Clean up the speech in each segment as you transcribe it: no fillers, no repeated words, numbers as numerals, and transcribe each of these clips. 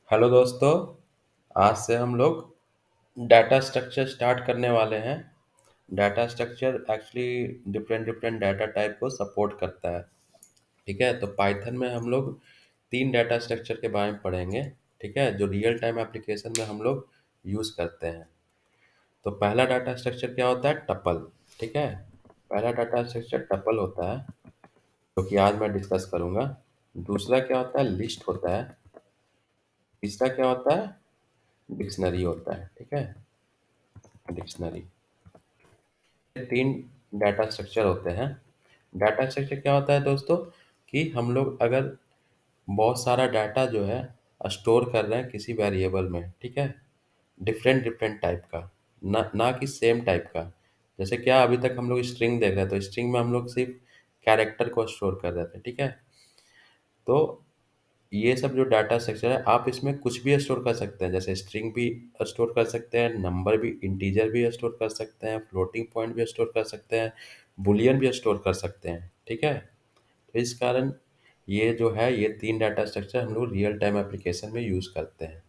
Hello दोस्तों। आज से हम लोग डाटा स्ट्रक्चर स्टार्ट करने वाले हैं। Data structure actually different different data type को सपोर्ट करता है। ठीक है, तो पाइथन में हम लोग तीन डाटा स्ट्रक्चर के बारे में पढ़ेंगे। ठीक है, जो रियल टाइम एप्लीकेशन में हम लोग यूज़ करते हैं। तो पहला डाटा स्ट्रक्चर क्या होता है? टपल। ठीक है, पहला डाटा स्ट्रक्चर टपल होता है, जो कि आज मैं डिस्कस करूँगा। दूसरा क्या होता है? लिस्ट होता है। तीसरा क्या होता है? डिक्शनरी होता है। ठीक है, डिक्शनरी। तीन डाटा स्ट्रक्चर होते हैं। डाटा स्ट्रक्चर क्या होता है दोस्तों? कि हम लोग अगर बहुत सारा डाटा जो है स्टोर कर रहे हैं किसी वेरिएबल में। ठीक है, डिफरेंट डिफरेंट टाइप का, ना ना कि सेम टाइप का। जैसे क्या अभी तक हम लोग स्ट्रिंग देख रहे थे, तो स्ट्रिंग में हम लोग सिर्फ कैरेक्टर को स्टोर कर रहे थे। ठीक है, तो ये सब जो डाटा स्ट्रक्चर है, आप इसमें कुछ भी स्टोर कर सकते हैं। जैसे स्ट्रिंग भी स्टोर कर सकते हैं, नंबर भी, इंटीजर भी स्टोर कर सकते हैं, फ्लोटिंग पॉइंट भी स्टोर कर सकते हैं, बुलियन भी स्टोर कर सकते हैं। ठीक है, तो इस कारण ये जो है, ये तीन डाटा स्ट्रक्चर हम लोग रियल टाइम एप्लीकेशन में यूज़ करते हैं।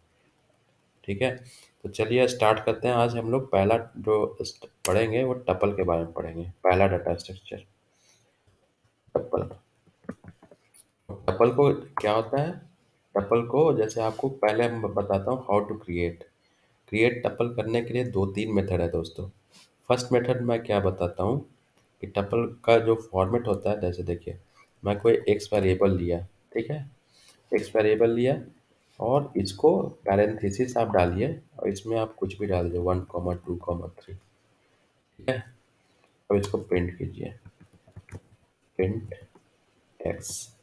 ठीक है, तो चलिए स्टार्ट करते हैं। आज हम लोग पहला जो पढ़ेंगे वो टपल के बारे में पढ़ेंगे। पहला डाटा स्ट्रक्चर टपल। टपल को क्या होता है? टपल को जैसे आपको पहले मैं बताता हूँ how to create. Create tuple करने के लिए दो तीन मेथड है दोस्तों। फर्स्ट मेथड मैं क्या बताता हूँ कि टपल का जो फॉर्मेट होता है, जैसे देखिए मैं कोई एक्स वेरिएबल लिया। ठीक है, एक्स वेरिएबल लिया और इसको पैरेंथेसिस आप डालिए और इसमें आप कुछ भी डाल दीजिए, 1 2 3। ठीक है, अब इसको प्रिंट कीजिए, प्रिंट एक्स।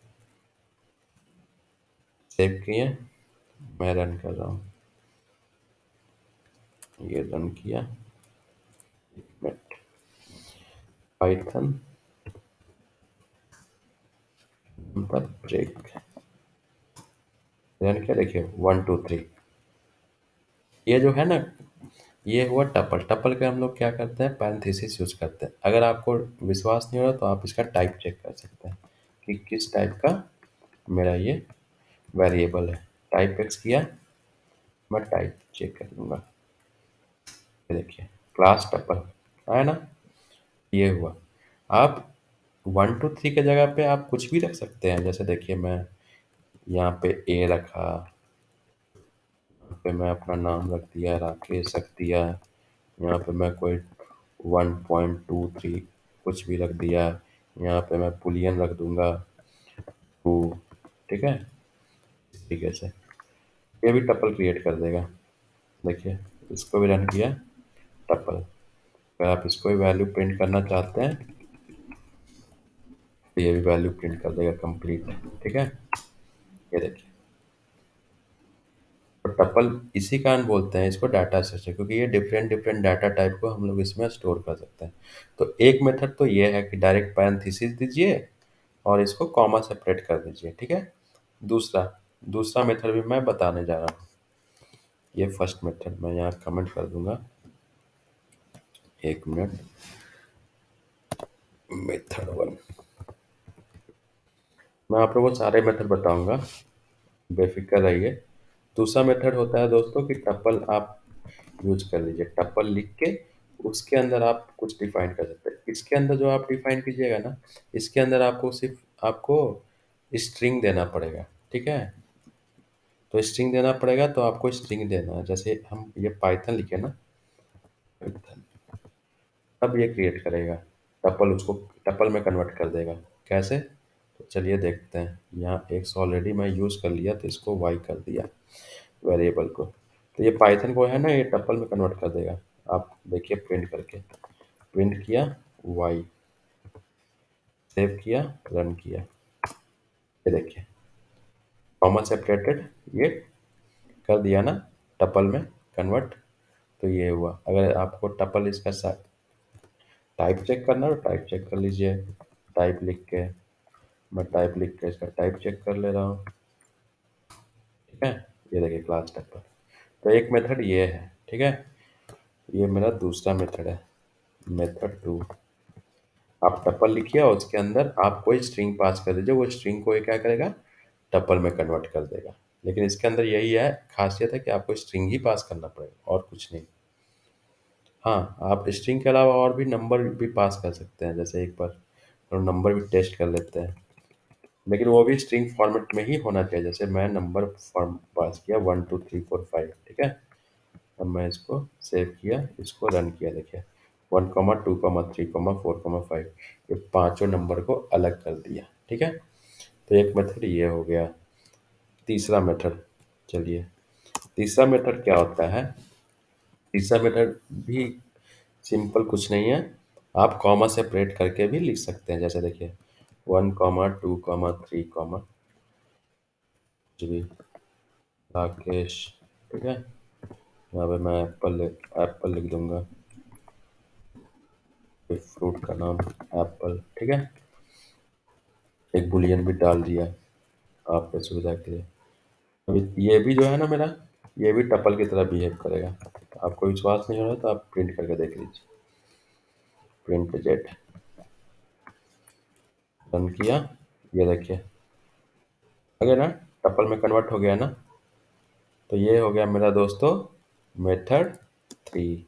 सेव किए, मैं रन कर रहा हूँ, ये रन किया। पाइथन पर ब्रेक, रन किया। देखिए 1 2 3, ये जो है ना, ये हुआ टपल। टपल के हम लोग क्या करते हैं? पैरेंथेसिस यूज करते हैं। अगर आपको विश्वास नहीं हो रहा तो आप इसका टाइप चेक कर सकते हैं कि किस टाइप का मेरा ये वेरिएबल है। टाइप एक्स किया, मैं टाइप चेक कर लूँगा। ये देखिए क्लास टपल आया ना, ये हुआ। आप 1 2 3 के जगह पे आप कुछ भी रख सकते हैं। जैसे देखिए मैं यहाँ पे ए रखा, यहाँ पे मैं अपना नाम रख दिया, राकेश रख दिया। यहाँ पे मैं कोई 1.23 कुछ भी रख दिया। यहाँ पे मैं बुलियन रख दूंगा 2। ठीक है, इस तरीके से ये भी टपल क्रिएट कर देगा। देखिए इसको भी रन किया, टपल। अगर आप इसको भी वैल्यू प्रिंट करना चाहते हैं तो ये भी वैल्यू प्रिंट कर देगा कंप्लीट। ठीक है, ये देखिए। तो टपल इसी कारण बोलते हैं इसको डाटा स्ट्रक्चर, क्योंकि ये डिफरेंट डिफरेंट डाटा टाइप को हम लोग इसमें स्टोर कर सकते हैं। तो एक मेथड तो ये है कि डायरेक्ट पैरेंथेसिस दीजिए और इसको कॉमा सेपरेट कर दीजिए। ठीक है, दूसरा दूसरा मेथड भी मैं बताने जा रहा हूँ। ये फर्स्ट मेथड मैं यहाँ कमेंट कर दूंगा, 1 मिनट। मेथड 1, मैं आप लोगों को सारे मेथड बताऊंगा, बेफिक्र रहिए। दूसरा मेथड होता है दोस्तों कि टपल आप यूज कर लीजिए। टपल लिख के उसके अंदर आप कुछ डिफाइन कर सकते हैं। इसके अंदर जो आप डिफाइन कीजिएगा ना, इसके अंदर आपको सिर्फ आपको स्ट्रिंग देना पड़ेगा। ठीक है, तो स्ट्रिंग देना पड़ेगा, तो आपको स्ट्रिंग देना है। जैसे हम ये पाइथन लिखे ना, पाइथन, अब ये क्रिएट करेगा टपल, उसको टपल में कन्वर्ट कर देगा। कैसे? तो चलिए देखते हैं। यहाँ एक्स ऑलरेडी मैं यूज़ कर लिया तो इसको वाई कर दिया वेरिएबल को। तो ये पाइथन को है ना, ये टपल में कन्वर्ट कर देगा। आप देखिए प्रिंट करके, प्रिंट किया वाई, सेव किया, रन किया। ये देखिए कॉमा सेपरेटेड, ये कर दिया ना टपल में कन्वर्ट। तो ये हुआ। अगर आपको टपल इसका टाइप चेक करना है तो टाइप चेक कर लीजिए। टाइप लिख के, मैं टाइप लिख के इसका टाइप चेक कर ले रहा हूँ। ठीक है, ये देखिए क्लास टपल। तो एक मेथड ये है। ठीक है, ये मेरा दूसरा मेथड है, मेथड 2। आप टपल लिखिए और उसके अंदर आप कोई स्ट्रिंग पास कर दीजिए, वो स्ट्रिंग को ये क्या करेगा? टपल में कन्वर्ट कर देगा। लेकिन इसके अंदर यही है, खासियत है कि आपको स्ट्रिंग ही पास करना पड़ेगा और कुछ नहीं। हाँ, आप स्ट्रिंग के अलावा और भी नंबर भी पास कर सकते हैं, जैसे एक बार हम नंबर भी टेस्ट कर लेते हैं, लेकिन वो भी स्ट्रिंग फॉर्मेट में ही होना चाहिए। जैसे मैं नंबर फॉर्म पास किया 1 2 3 4 5, ठीक है। अब मैं इसको सेव किया, इसको रन किया, देखिए 1 2 3 4 5 ये पांचों नंबर को अलग कर दिया, ठीक है। तो एक मेथड ये हो गया। तीसरा मेथड, चलिए तीसरा मेथड क्या होता है। तीसरा मेथड भी सिंपल कुछ नहीं है, आप कॉमा सेपरेट करके भी लिख सकते हैं। जैसे देखिए 1 2 3 कुछ भी, राकेश, ठीक है। यहाँ पे मैं एप्पल लिख दूंगा, फिर फ्रूट का नाम एप्पल, ठीक है। एक बुलियन भी डाल दिया आपके सुविधा के लिए। अभी ये भी जो है ना मेरा, ये भी टपल की तरह बिहेव करेगा। आपको विश्वास नहीं हो रहा तो आप प्रिंट करके देख लीजिए। प्रिंट जेट रन किया, ये देखिए आगे ना टपल में कन्वर्ट हो गया ना। तो ये हो गया मेरा दोस्तों मेथड 3।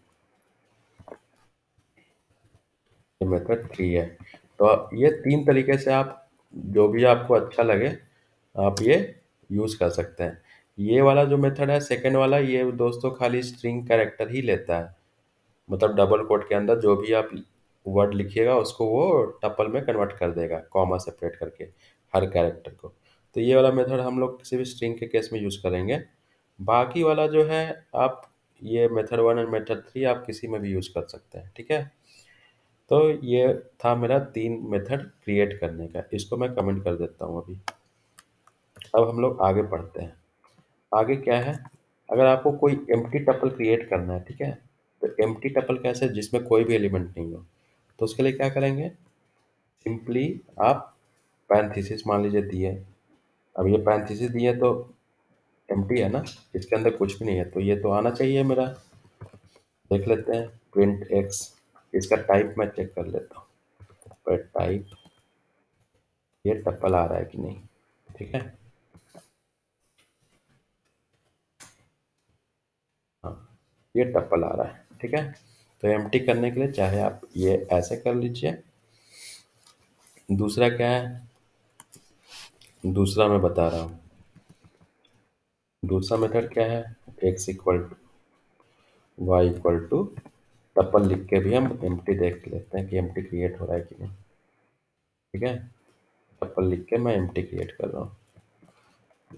ये मेथड 3 है। तो ये 3 तरीके से आप, जो भी आपको अच्छा लगे आप ये यूज़ कर सकते हैं। ये वाला जो मेथड है सेकंड वाला, ये दोस्तों खाली स्ट्रिंग कैरेक्टर ही लेता है। मतलब डबल कोट के अंदर जो भी आप वर्ड लिखिएगा उसको वो टपल में कन्वर्ट कर देगा, कॉमा सेपरेट करके हर कैरेक्टर को। तो ये वाला मेथड हम लोग किसी भी स्ट्रिंग के केस में यूज़ करेंगे। बाकी वाला जो है, आप ये मेथड 1 और मेथड 3 आप किसी में भी यूज़ कर सकते हैं, ठीक है। तो ये था मेरा 3 मेथड क्रिएट करने का, इसको मैं कमेंट कर देता हूँ अभी। अब हम लोग आगे पढ़ते हैं। आगे क्या है, अगर आपको कोई एम्प्टी टपल क्रिएट करना है, ठीक है। तो एम्प्टी टपल कैसे, जिसमें कोई भी एलिमेंट नहीं हो, तो उसके लिए क्या करेंगे, सिंपली आप पैरेंथेसिस मान लीजिए दिए। अब ये पैरेंथेसिस दिए तो एम्प्टी है ना, इसके अंदर कुछ भी नहीं है, तो ये तो आना चाहिए मेरा। देख लेते हैं प्रिंट एक्स, इसका टाइप मैं चेक कर लेता हूँ, पर टाइप ये टपल आ रहा है कि नहीं, ठीक है। हाँ, ये टप्पल आ रहा है, ठीक है। तो एम्प्टी करने के लिए चाहे आप ये ऐसे कर लीजिए। दूसरा क्या है, दूसरा मैं बता रहा हूँ। दूसरा मेथड क्या है, X equal to Y equal to tuple लिख के भी हम एम्प्टी देख लेते हैं कि एम्प्टी क्रिएट हो रहा है कि नहीं, ठीक है। टप्पल लिख के मैं एम्प्टी क्रिएट कर रहा हूँ,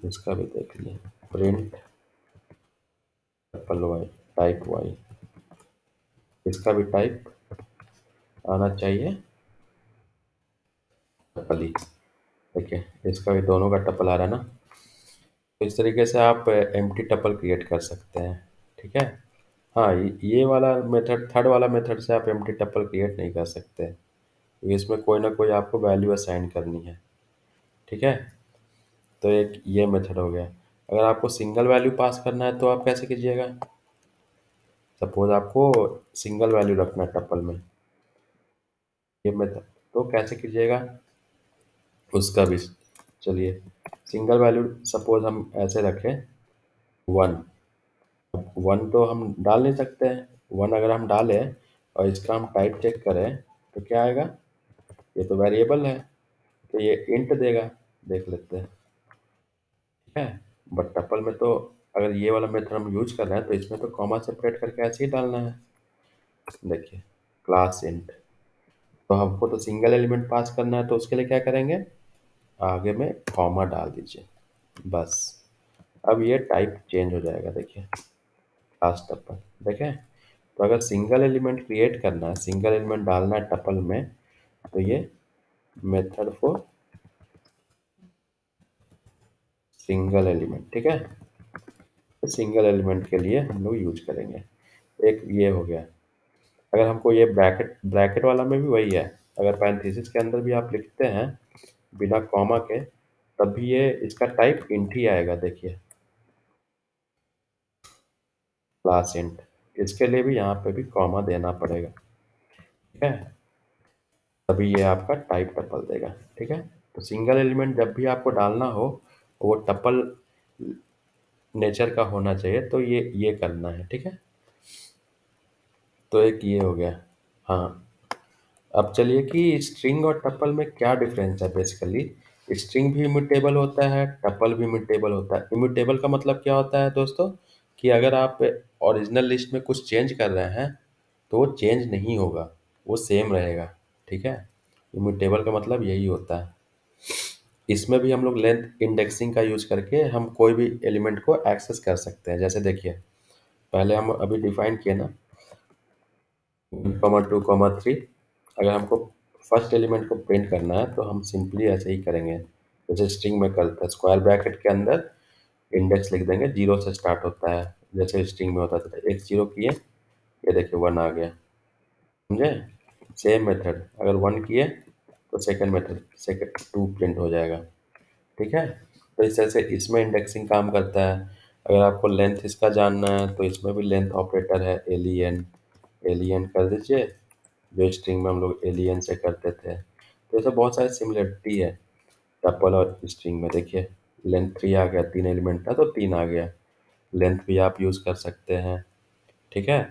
इसका भी देख लिए। प्रिंट टप्पल वाई, टाइप वाई, इसका भी टाइप आना चाहिए टप्पल ही। देखिए इसका भी दोनों का टप्पल आ रहा है ना। तो इस तरीके से आप एम्प्टी टपल क्रिएट कर सकते हैं, ठीक है। हाँ, ये वाला मेथड, थर्ड वाला मेथड से आप एम्प्टी टपल क्रिएट नहीं कर सकते, क्योंकि इसमें कोई ना कोई आपको वैल्यू असाइन करनी है, ठीक है। तो एक ये मेथड हो गया। अगर आपको सिंगल वैल्यू पास करना है तो आप कैसे कीजिएगा, सपोज आपको सिंगल वैल्यू रखना है टपल में, ये मेथड, तो कैसे कीजिएगा उसका भी, चलिए सिंगल वैल्यू सपोज हम ऐसे रखें 1। 1 तो हम डाल नहीं सकते हैं, 1 अगर हम डालें और इसका हम टाइप चेक करें तो क्या आएगा, ये तो वेरिएबल है, तो ये इंट देगा, देख लेते हैं, ठीक है। बट टपल में तो अगर ये वाला मेथड हम यूज कर रहे हैं तो इसमें तो कॉमा सेपरेट करके ऐसे ही डालना है। देखिए क्लास इंट, तो हमको तो सिंगल एलिमेंट पास करना है, तो उसके लिए क्या करेंगे, आगे में कॉमा डाल दीजिए, बस। अब ये टाइप चेंज हो जाएगा, देखिए क्लास टपल, देखें। तो अगर सिंगल एलिमेंट क्रिएट करना है, सिंगल एलिमेंट डालना है टपल में, तो ये मेथड फॉर सिंगल एलिमेंट, ठीक है। तो सिंगल एलिमेंट के लिए हम लोग यूज करेंगे। एक ये हो गया। अगर हमको ये ब्रैकेट, ब्रैकेट वाला में भी वही है, अगर पैरेंथेसिस के अंदर भी आप लिखते हैं बिना कॉमा के, तब भी ये इसका टाइप इंट ही आएगा, देखिए क्लास इंट। इसके लिए भी यहाँ पे भी कॉमा देना पड़ेगा, ठीक है, तभी ये आपका टाइप टपल देगा, ठीक है। तो सिंगल एलिमेंट जब भी आपको डालना हो, वो टपल नेचर का होना चाहिए, तो ये करना है, ठीक है। तो एक ये हो गया। हाँ, अब चलिए कि स्ट्रिंग और टपल में क्या डिफरेंस है बेसिकली। स्ट्रिंग भी इम्यूटेबल होता है, टपल भी इम्यूटेबल होता है। इम्यूटेबल का मतलब क्या होता है दोस्तों, कि अगर आप ओरिजिनल लिस्ट में कुछ चेंज कर रहे हैं तो वो चेंज नहीं होगा, वो सेम रहेगा, ठीक है। इम्यूटेबल का मतलब यही होता है। इसमें भी हम लोग लेंथ इंडेक्सिंग का यूज करके हम कोई भी एलिमेंट को एक्सेस कर सकते हैं। जैसे देखिए, पहले हम अभी डिफाइन किए ना, 1, 2, 3। अगर हमको फर्स्ट एलिमेंट को प्रिंट करना है तो हम सिंपली ऐसे ही करेंगे, जैसे स्ट्रिंग में करते हैं। स्क्वायर ब्रैकेट के अंदर इंडेक्स लिख देंगे, जीरो से स्टार्ट होता है, जैसे स्ट्रिंग में होता था। एक जीरो किए, ये देखिए वन आ गया, समझे। सेम मेथड, अगर वन किए तो second method second to print हो जाएगा, ठीक है। तो इस तरह से इसमें इंडेक्सिंग काम करता है। अगर आपको लेंथ इसका जानना है तो इसमें भी लेंथ ऑपरेटर है, एलियन। एलियन कर दीजिए, जो स्ट्रिंग में हम लोग एलियन से करते थे। तो ऐसे बहुत सारी सिमिलरिटी है टपल और स्ट्रिंग में। देखिए, लेंथ थ्री आ गया, तीन एलिमेंट था तो तीन आ गया। लेंथ भी आप यूज़ कर सकते हैं, ठीक है।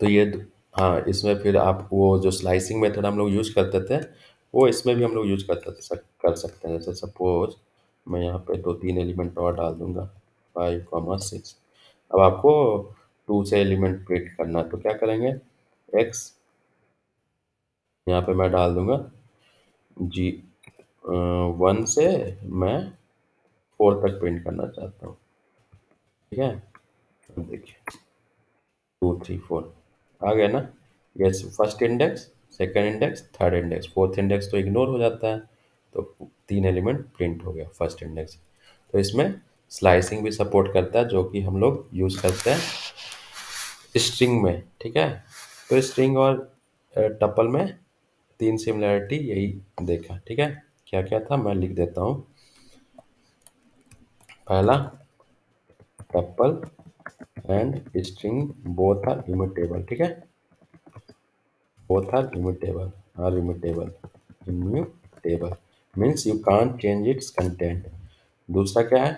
तो हाँ, इसमें फिर आप वो जो स्लाइसिंग मेथड हम लोग यूज करते थे, वो इसमें भी हम लोग यूज कर सकते हैं। जैसे सपोज मैं यहाँ पे दो तीन एलिमेंट और डाल दूंगा, 5, 6। अब आपको टू से एलिमेंट प्रिंट करना है तो क्या करेंगे, एक्स, यहाँ पे मैं डाल दूंगा जी, वन से मैं फोर तक प्रिंट करना चाहता हूँ, ठीक है। अब देखिए, 2, 3, 4 आ गया ना। ये first index, second index, third index, fourth index तो इग्नोर हो जाता है। तो तीन एलिमेंट प्रिंट हो गया फर्स्ट इंडेक्स। तो इसमें स्लाइसिंग भी सपोर्ट करता है, जो कि हम लोग यूज़ करते हैं स्ट्रिंग में, ठीक है। तो स्ट्रिंग और टपल में तीन सिमिलरिटी यही देखा, ठीक है। क्या क्या था मैं लिख देता हूँ। पहला, tuple and string both are immutable, ठीक है। Both are immutable, immutable means you can't change its content. दूसरा क्या है,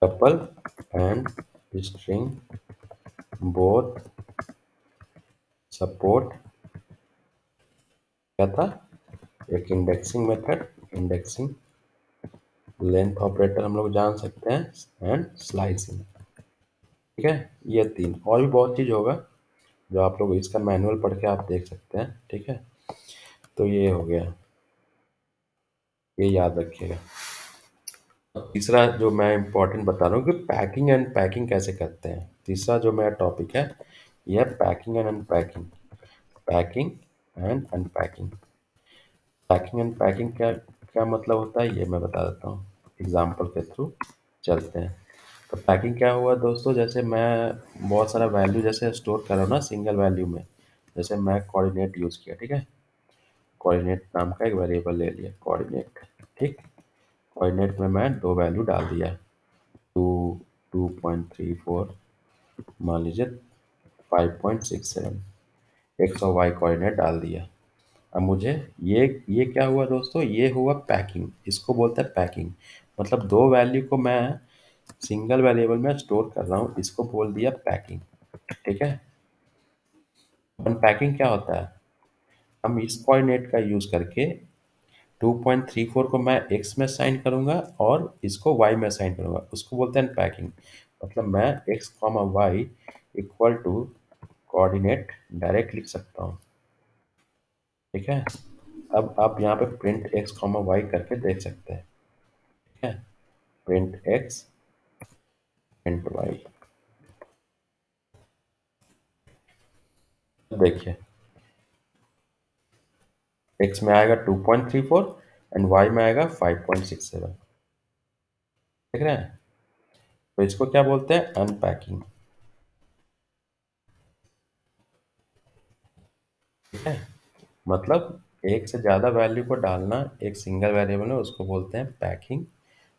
couple and string both support, क्या था, एक indexing method, indexing, length operator हम लोग जान सकते हैं, एंड स्लाइसिंग, ठीक है। ये तीन, और भी बहुत चीज़ होगा जो आप लोग इसका मैनुअल पढ़ के आप देख सकते हैं, ठीक है। तो ये हो गया, ये याद रखिएगा। तीसरा जो मैं इम्पोर्टेंट बता रहा हूँ कि पैकिंग एंड पैकिंग कैसे करते हैं। तीसरा जो मेरा टॉपिक है, यह packing and unpacking. Packing and unpacking. Packing and packing क्या क्या मतलब होता है, ये मैं बता देता हूँ, एग्जाम्पल के थ्रू चलते हैं। तो पैकिंग क्या हुआ दोस्तों, जैसे मैं बहुत सारा वैल्यू जैसे स्टोर कर रहा हूँ ना सिंगल वैल्यू में। जैसे मैं कोऑर्डिनेट यूज़ किया, ठीक है। कोऑर्डिनेट नाम का एक वेरिएबल ले लिया, कोऑर्डिनेट, ठीक। कोऑर्डिनेट में मैं दो वैल्यू डाल दिया, 2, 2.34, मान लीजिए 5.67, एक्स और वाई कोऑर्डिनेट डाल दिया। अब मुझे ये क्या हुआ दोस्तों, ये हुआ पैकिंग। इसको बोलते हैं पैकिंग। मतलब दो वैल्यू को मैं सिंगल वेरिएबल में स्टोर कर रहा हूँ, इसको बोल दिया पैकिंग, ठीक है। अनपैकिंग क्या होता है, हम इस कोऑर्डिनेट का यूज करके 2.34 को मैं एक्स में असाइन करूंगा और इसको वाई में असाइन करूंगा, उसको बोलते हैं अनपैकिंग। मतलब मैं X comma Y equal to coordinate direct लिख सकता हूँ, ठीक है। अब आप यहाँ पे प्रिंट एक्स कॉमा वाई करके देख सकते हैं, ठीक है। प्रिंट एक्स, प्रिंट वाई, देखिए एक्स में आएगा 2.34 एंड वाई में आएगा 5.67, देख रहे हैं। तो इसको क्या बोलते हैं, अनपैकिंग, ठीक है। मतलब एक से ज़्यादा वैल्यू को डालना एक सिंगल वेरिएबल में, उसको बोलते हैं पैकिंग।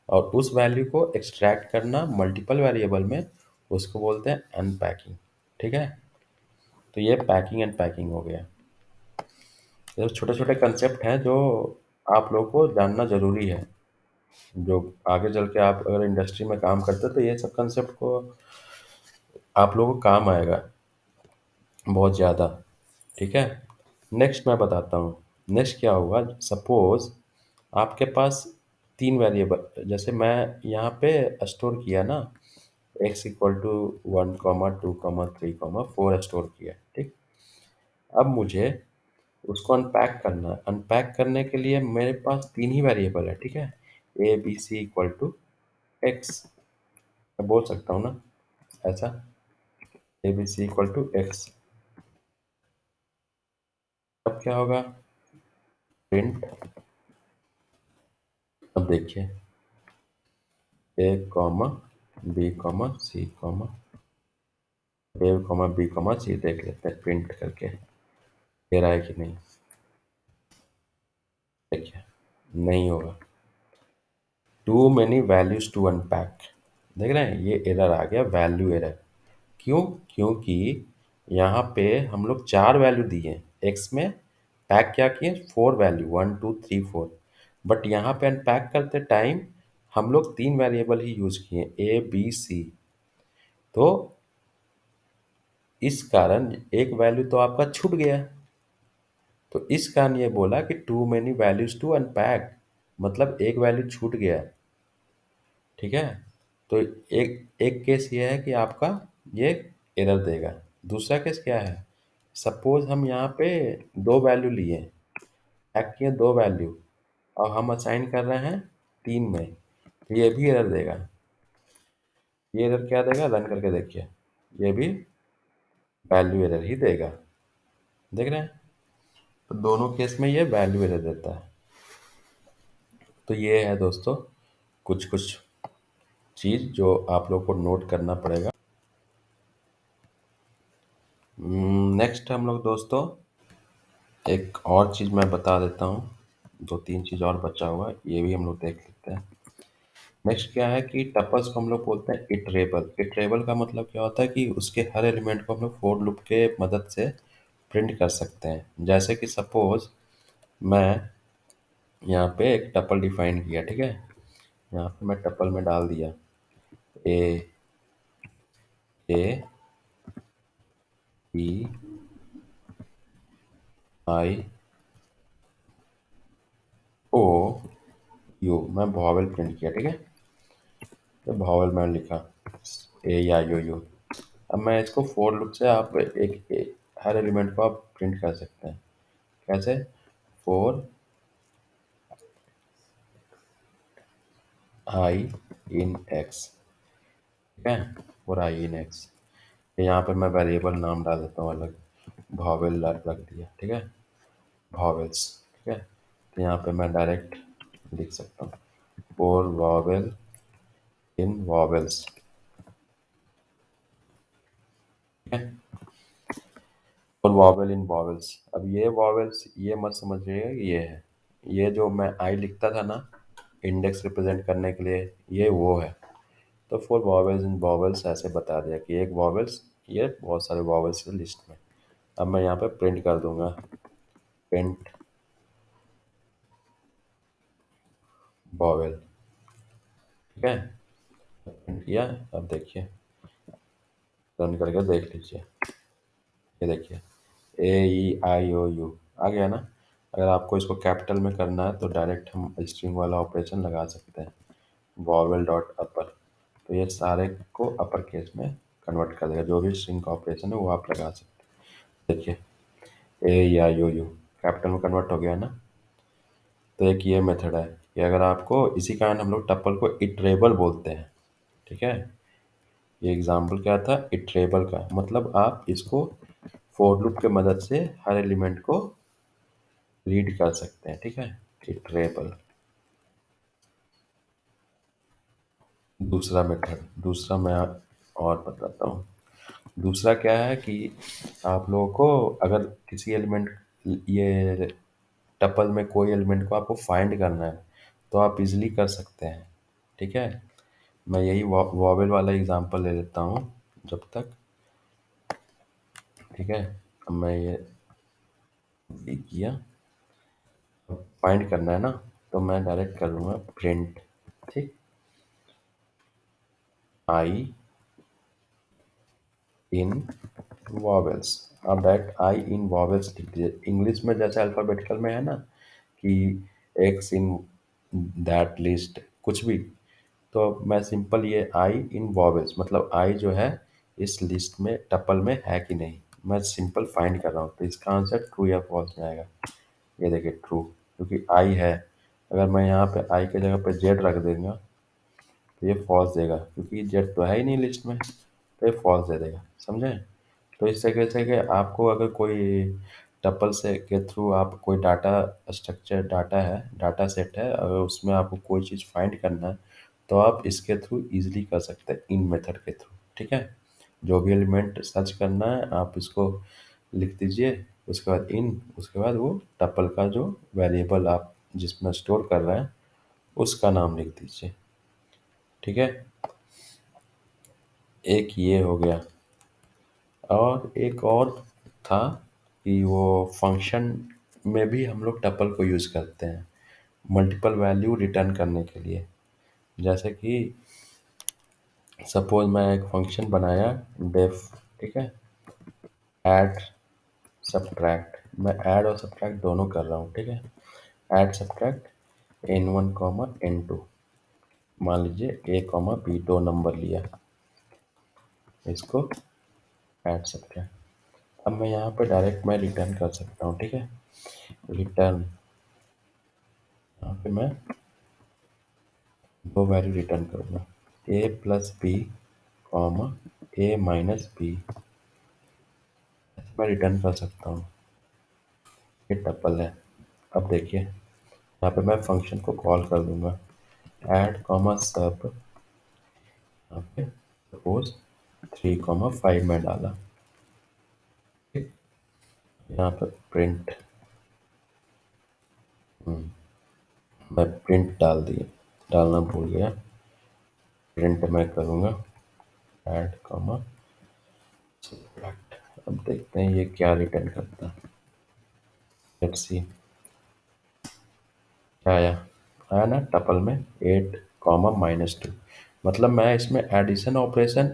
और उस वैल्यू को एक्सट्रैक्ट करना मल्टीपल वेरिएबल में, उसको बोलते हैं अनपैकिंग, ठीक है। तो ये पैकिंग एंड पैकिंग हो गया। ये छोटे छोटे कंसेप्ट हैं जो आप लोगों को जानना ज़रूरी है। जो आगे चल के आप अगर इंडस्ट्री में काम करते हो तो ये सब कंसेप्ट को आप लोगों को काम आएगा बहुत ज़्यादा। ठीक है। नेक्स्ट मैं बताता हूँ। नेक्स्ट क्या होगा, सपोज आपके पास तीन वेरिएबल, जैसे मैं यहाँ पे स्टोर किया ना, एक्स इक्वल टू 1, 2, 3, 4 स्टोर किया, ठीक। अब मुझे उसको अनपैक करना है। अनपैक करने के लिए मेरे पास तीन ही वेरिएबल है, ठीक है। A B C equal to X, मैं बोल सकता हूँ ना ऐसा, A B C equal to X. अब क्या होगा, प्रिंट। अब देखिए, A comma B comma C comma, A comma B comma C देख लेते हैं प्रिंट करके दे रहा है कि नहीं। देखिए, नहीं होगा, too many values to unpack. देख रहे हैं, ये एरर आ गया, वैल्यू एरर। क्यों? क्योंकि यहाँ पे हम लोग चार वैल्यू दिए एक्स में, पैक क्या किए, फोर वैल्यू, 1, 2, 3, 4। बट यहाँ पे अनपैक करते टाइम हम लोग तीन वेरिएबल ही यूज किए, ए बी सी। तो इस कारण एक वैल्यू तो आपका छूट गया। तो इस कारण ये बोला कि too many values to unpack, मतलब एक वैल्यू छूट गया। ठीक है। तो एक एक केस ये है कि आपका ये एरर देगा। दूसरा केस क्या है, सपोज हम यहाँ पे दो वैल्यू लिए, पैक किए दो वैल्यू, और हम असाइन कर रहे हैं तीन में, तो ये भी एरर देगा। ये एरर क्या देगा, रन करके देखिए, ये भी वैल्यू एरर ही देगा। देख रहे हैं, तो दोनों केस में ये वैल्यू एरर देता है। तो ये है दोस्तों कुछ कुछ चीज़ जो आप लोग को नोट करना पड़ेगा। नेक्स्ट हम लोग दोस्तों एक और चीज़ मैं बता देता हूँ, दो तीन चीज़ और बचा हुआ है, ये भी हम लोग देख लेते हैं। नेक्स्ट क्या है कि टपल्स को हम लोग बोलते हैं इटरेबल। इटरेबल का मतलब क्या होता है कि उसके हर एलिमेंट को हम लोग फोर लूप के मदद से प्रिंट कर सकते हैं। जैसे कि सपोज मैं यहाँ पे एक टपल डिफाइन किया, ठीक है। यहाँ पे मैं टपल में डाल दिया A, A B I O U, मैं वॉवेल प्रिंट किया, ठीक है। तो वॉवेल में लिखा ए या यू। अब मैं इसको फोर लूप से आप हर एलिमेंट को आप प्रिंट कर सकते हैं। कैसे, फोर आई इन एक्स, ठीक है। फोर आई इन एक्स, यहाँ पे मैं वेरिएबल नाम डाल देता हूँ अलग, वॉवेल रख दिया, ठीक है, वॉवेल्स, ठीक है। तो यहाँ पे मैं डायरेक्ट लिख सकता हूँ फोर वॉवेल इन वॉवेल्स, ठीक है। और वॉवेल इन वॉवेल्स, अब ये वॉवेल्स ये मत समझिएगा कि ये है, ये जो मैं आई लिखता था ना इंडेक्स रिप्रेजेंट करने के लिए, ये वो है। तो फोर वॉवेल्स इन वॉवेल्स ऐसे बता दिया कि एक वॉवेल्स, ये बहुत सारे वॉवेल्स की लिस्ट में। अब मैं यहाँ पे प्रिंट कर दूंगा, प्रिंट वॉवेल, ठीक है। प्रिंट किया। अब देखिए, रन करके देख लीजिए, ये देखिए ए ई आई ओ यू आ गया ना। अगर आपको इसको कैपिटल में करना है तो डायरेक्ट हम स्ट्रिंग वाला ऑपरेशन लगा सकते हैं, वॉवेल डॉट अपर। तो ये सारे को अपर केस में कन्वर्ट कर देगा, जो भी स्ट्रिंग का ऑपरेशन है वो आप लगा सकते हैं। देखिए ए या यू कैपिटल में कन्वर्ट हो गया ना। तो एक ये मेथड है कि अगर आपको, इसी कारण हम लोग टप्पल को इटरेबल बोलते हैं, ठीक है। ये एग्जाम्पल क्या था, इटरेबल का मतलब आप इसको फोर लूप के मदद से हर एलिमेंट को रीड कर सकते हैं, ठीक है, इटरेबल। दूसरा मेथड, दूसरा मैं और बताता हूँ। दूसरा क्या है कि आप लोगों को अगर किसी एलिमेंट, ये टपल में कोई एलिमेंट को आपको फाइंड करना है तो आप इजीली कर सकते हैं, ठीक है। मैं यही वॉवेल वाला एग्जांपल ले लेता हूँ जब तक, ठीक है। अब मैं ये किया, फाइंड करना है ना, तो मैं डायरेक्ट कर लूँगा प्रिंट, ठीक। आई इन वॉवेल्स। अब डायरेक्ट आई इन वॉवेल्स लिख दीजिए, इंग्लिश में जैसे अल्फ़ाबेटिकल में है ना कि एक्स इन दैट लिस्ट कुछ भी, तो मैं सिंपल ये आई इन वॉवेल्स मतलब आई जो है इस लिस्ट में टपल में है कि नहीं, मैं सिंपल फाइंड कर रहा हूँ, तो इसका आंसर ट्रू या फॉल्स में आएगा। ये देखिए ट्रू, क्योंकि आई है। अगर मैं यहाँ पे आई के जगह पे जेड रख दूंगा तो ये फॉल्स देगा, क्योंकि जेड तो है ही नहीं लिस्ट में, तो ये फॉल्स दे देगा। समझे? तो इस तरीके से कि आपको अगर कोई टपल से के थ्रू आप कोई डाटा स्ट्रक्चर डाटा है, डाटा सेट है, अगर उसमें आपको कोई चीज़ फाइंड करना है तो आप इसके थ्रू इजीली कर सकते हैं, इन मेथड के थ्रू। ठीक है? जो भी एलिमेंट सर्च करना है आप इसको लिख दीजिए, उसके बाद इन, उसके बाद वो टपल का जो वेरिएबल आप जिसमें स्टोर कर रहे हैं उसका नाम लिख दीजिए। ठीक है? एक ये हो गया। और एक और था कि वो फंक्शन में भी हम लोग टपल को यूज़ करते हैं मल्टीपल वैल्यू रिटर्न करने के लिए। जैसे कि सपोज मैं एक फंक्शन बनाया डेफ, ठीक है, ऐड सब्ट्रैक्ट, मैं ऐड और सब्ट्रैक्ट दोनों कर रहा हूँ। ठीक है? Add subtract N one comma N two, मान लीजिए ए कॉमा बी दो नंबर लिया, इसको ऐड सब्ट्रैक्ट। अब मैं यहाँ पे डायरेक्ट मैं रिटर्न कर सकता हूँ। ठीक है? रिटर्न, यहाँ पे मैं दो वैल्यू रिटर्न करूँगा, ए प्लस बी कॉमा ए माइनस बी, मैं रिटर्न कर सकता हूँ। ये टपल है। अब देखिए यहाँ पे मैं फंक्शन को कॉल कर दूंगा, ऐड कॉमा सब, यहाँ पे सपोज 3,5 में डाला। ठीक? यहाँ पे प्रिंट, मैं प्रिंट डाल दिया, डालना भूल गया, प्रिंट मैं करूँगा ऐड कॉमा सब्ट्रैक्ट। अब देखते हैं ये क्या रिटर्न करता है। लेट्स सी क्या आया। आया ना टपल में 8 कॉमा -2, मतलब मैं इसमें addition operation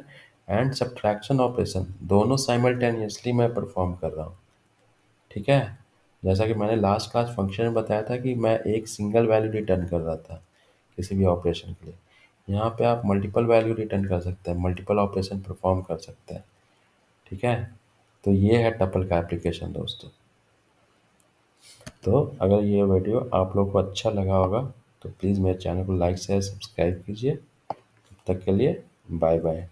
and subtraction operation दोनों साइमल्टेनियसली मैं परफॉर्म कर रहा हूँ। ठीक है? जैसा कि मैंने लास्ट क्लास फंक्शन में बताया था कि मैं एक सिंगल वैल्यू रिटर्न कर रहा था किसी भी ऑपरेशन के लिए, यहाँ पे आप मल्टीपल वैल्यू रिटर्न कर सकते हैं, मल्टीपल ऑपरेशन परफॉर्म कर सकते हैं। ठीक है? तो ये है टपल का एप्लीकेशन दोस्तों। तो अगर ये वीडियो आप लोग को अच्छा लगा होगा तो प्लीज़ मेरे चैनल को लाइक शेयर सब्सक्राइब कीजिए। तब तक के लिए बाय बाय।